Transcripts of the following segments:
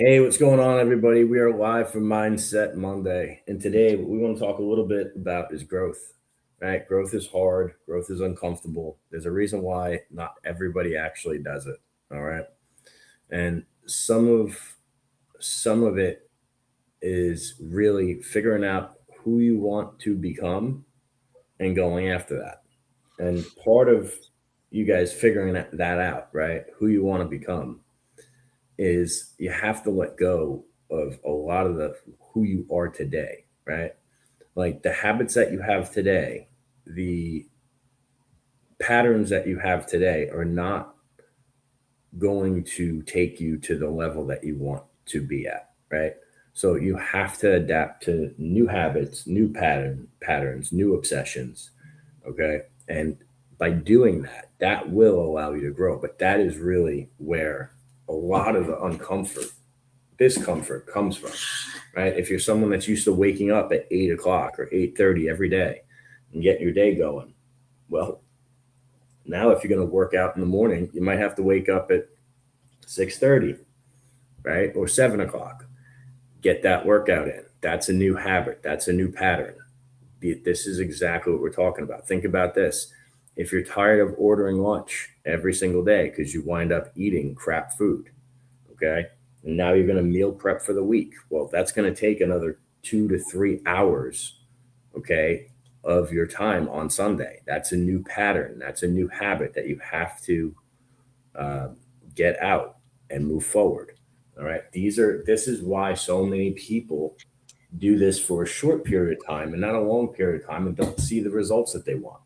Hey, what's going on, everybody? We are live for Mindset Monday. And today, what we want to talk a little bit about is growth, right? Growth is hard, growth is uncomfortable. There's a reason why not everybody actually does it. All right. And some of it is really figuring out who you want to become and going after that. And part of you guys figuring that out, right? Who you want to become is you have to let go of a lot of the who you are today, right? Like the habits that you have today, the patterns that you have today are not going to take you to the level that you want to be at, right? So you have to adapt to new habits, new patterns, new obsessions, okay? And by doing that, that will allow you to grow. But that is really where a lot of the discomfort comes from, right? If you're someone that's used to waking up at 8 o'clock or 8:30 every day and getting your day going, well, now if you're going to work out in the morning, you might have to wake up at 6:30, right, or 7 o'clock. Get that workout in. That's a new habit. That's a new pattern. This is exactly what we're talking about. Think about this. If you're tired of ordering lunch every single day because you wind up eating crap food, okay? And now you're going to meal prep for the week. Well, that's going to take another 2 to 3 hours, okay, of your time on Sunday. That's a new pattern. That's a new habit that you have to uh, get out and move forward. All right. This is why so many people do this for a short period of time and not a long period of time and don't see the results that they want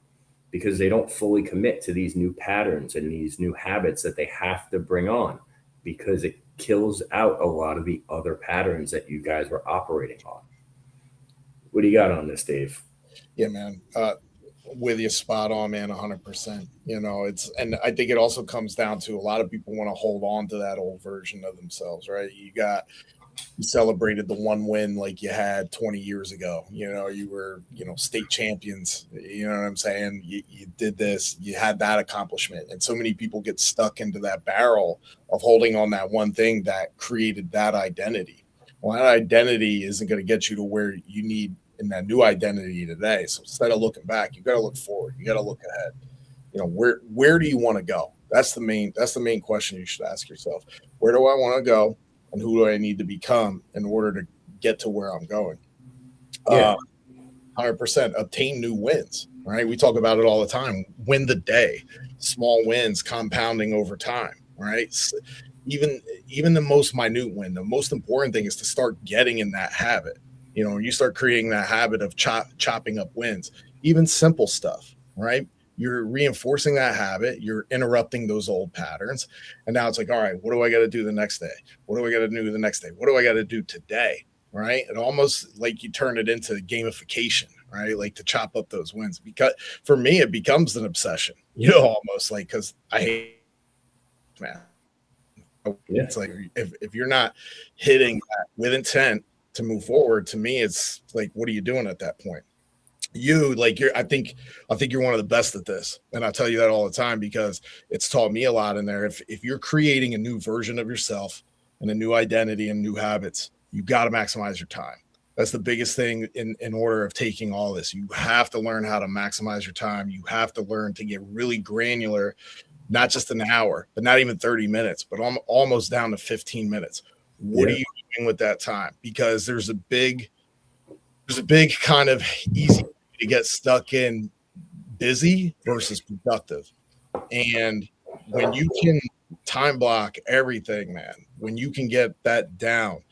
because they don't fully commit to these new patterns and these new habits that they have to bring on because it kills out a lot of the other patterns that you guys were operating on. What do you got on this, Dave? Yeah, man. With you spot on, man, 100%. And I think it also comes down to a lot of people want to hold on to that old version of themselves, right? You celebrated the one win like you had 20 years ago. You were, state champions. You know what I'm saying? You did this, you had that accomplishment. And so many people get stuck into that barrel of holding on that one thing that created that identity. Well, that identity isn't going to get you to where you need in that new identity today. So instead of looking back, you got to look forward. You got to look ahead. Where do you want to go? That's the main question you should ask yourself. Where do I want to go, and who do I need to become in order to get to where I'm going? Yeah. 100% obtain new wins. Right? We talk about it all the time. Win the day, small wins compounding over time. Right? Even even the most minute win, the most important thing is to start getting in that habit. You start creating that habit of chopping up wins, even simple stuff, right? You're reinforcing that habit, you're interrupting those old patterns. And now it's like, all right, what do I got to do the next day? What do I got to do the next day? What do I got to do today? Right? And almost like you turn it into gamification, right? Like to chop up those wins. Because for me, it becomes an obsession, almost like, because I hate, man. Yeah. It's like if you're not hitting that with intent to move forward, to me, it's like, what are you doing at that point? I think you're one of the best at this, and I tell you that all the time because it's taught me a lot in there. If you're creating a new version of yourself and a new identity and new habits, you got to maximize your time. That's the biggest thing in order of taking all this. You have to learn how to maximize your time. You have to learn to get really granular, not just an hour, but not even 30 minutes, but almost down to 15 minutes. What are Yeah. you doing with that time? Because there's a big kind of easy to get stuck in busy versus productive. And when you can time block everything, man, when you can get that down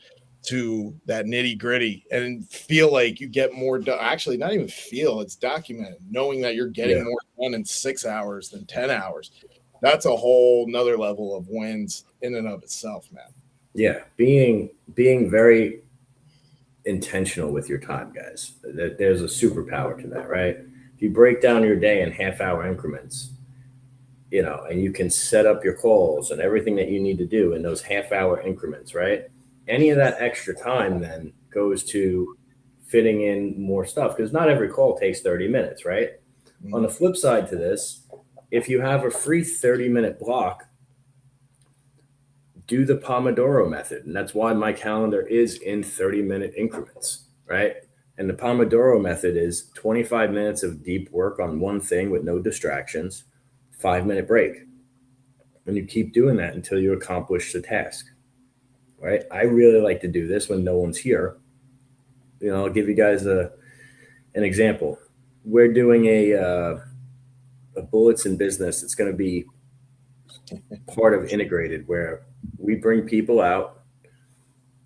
to that nitty gritty and feel like you get more done, actually, not even feel, it's documented, knowing that you're Yeah. getting more done in 6 hours than 10 hours. That's a whole nother level of wins in and of itself, man. Yeah. Being very intentional with your time, guys. There's a superpower to that, right? If you break down your day in half-hour increments, and you can set up your calls and everything that you need to do in those half-hour increments, right? Any of that extra time then goes to fitting in more stuff because not every call takes 30 minutes, right? On the Mm. flip side to this, if you have a free 30-minute block, do the Pomodoro method. And that's why my calendar is in 30-minute increments, right? And the Pomodoro method is 25 minutes of deep work on one thing with no distractions, 5-minute break. And you keep doing that until you accomplish the task, right? I really like to do this when no one's here. I'll give you guys an example. We're doing a Bullets in Business. It's going to be part of Integrated, where we bring people out.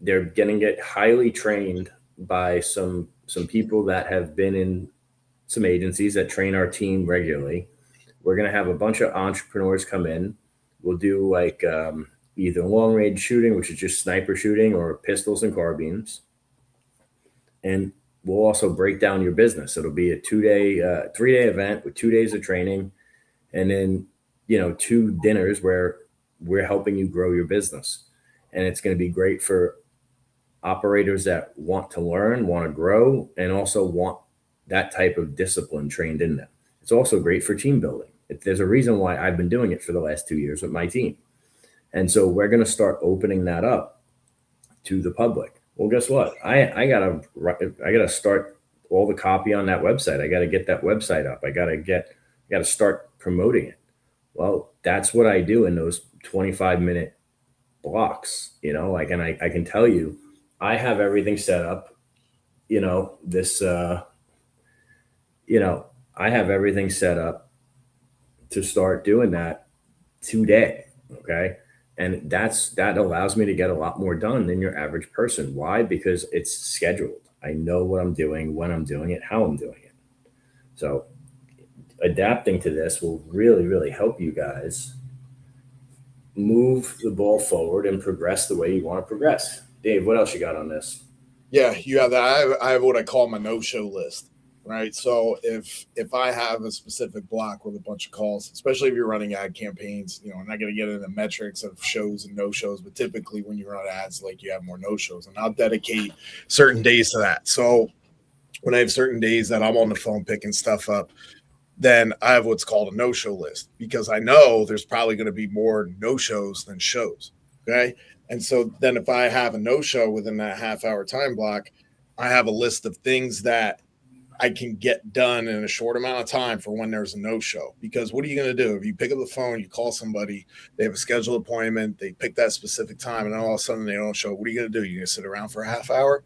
They're going to get highly trained by some people that have been in some agencies that train our team regularly. We're going to have a bunch of entrepreneurs come in. We'll do like either long range shooting, which is just sniper shooting, or pistols and carbines. And we'll also break down your business. It'll be a 3-day event with 2 days of training, and then 2 dinners where we're helping you grow your business. And it's going to be great for operators that want to learn, want to grow, and also want that type of discipline trained in them. It's also great for team building. There's a reason why I've been doing it for the last 2 years with my team. And so we're going to start opening that up to the public. Well, guess what? I gotta start all the copy on that website. I got to get that website up. I got to start promoting it. Well, that's what I do in those 25-minute blocks, and I can tell you, I have everything set up, I have everything set up to start doing that today. Okay. And that allows me to get a lot more done than your average person. Why? Because it's scheduled. I know what I'm doing, when I'm doing it, how I'm doing it. So adapting to this will really, really help you guys move the ball forward and progress the way you want to progress. Dave, what else you got on this? Yeah, you have that. I have what I call my no-show list, right? So if I have a specific block with a bunch of calls, especially if you're running ad campaigns, I'm not going to get into metrics of shows and no-shows, but typically when you run ads, like you have more no-shows, and I'll dedicate certain days to that. So when I have certain days that I'm on the phone picking stuff up, then I have what's called a no-show list, because I know there's probably going to be more no-shows than shows. Okay. And so then if I have a no-show within that half-hour time block, I have a list of things that I can get done in a short amount of time for when there's a no-show. Because what are you going to do? If you pick up the phone, you call somebody, they have a scheduled appointment, they pick that specific time, and then all of a sudden they don't show. What are you going to do? You're going to sit around for a half hour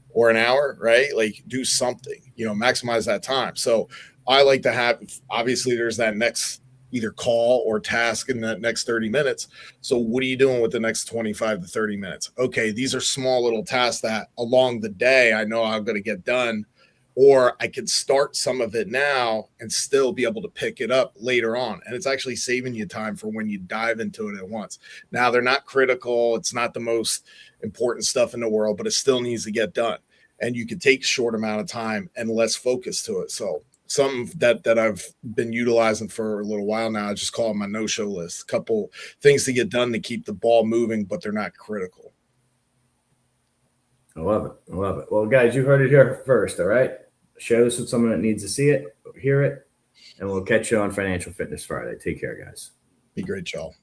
or an hour, right? Like, do something, maximize that time. So I like to have, obviously there's that next either call or task in that next 30 minutes. So what are you doing with the next 25 to 30 minutes? Okay, these are small little tasks that along the day I know I'm going to get done, or I could start some of it now and still be able to pick it up later on. And it's actually saving you time for when you dive into it at once. Now, they're not critical. It's not the most important stuff in the world, but it still needs to get done. And you can take a short amount of time and less focus to it. So some that I've been utilizing for a little while now, I just call it my no-show list. A couple things to get done to keep the ball moving, but they're not critical. I love it. I love it. Well, guys, you heard it here first. All right. Share this with someone that needs to see it, hear it, and we'll catch you on Financial Fitness Friday. Take care, guys. Be great, y'all.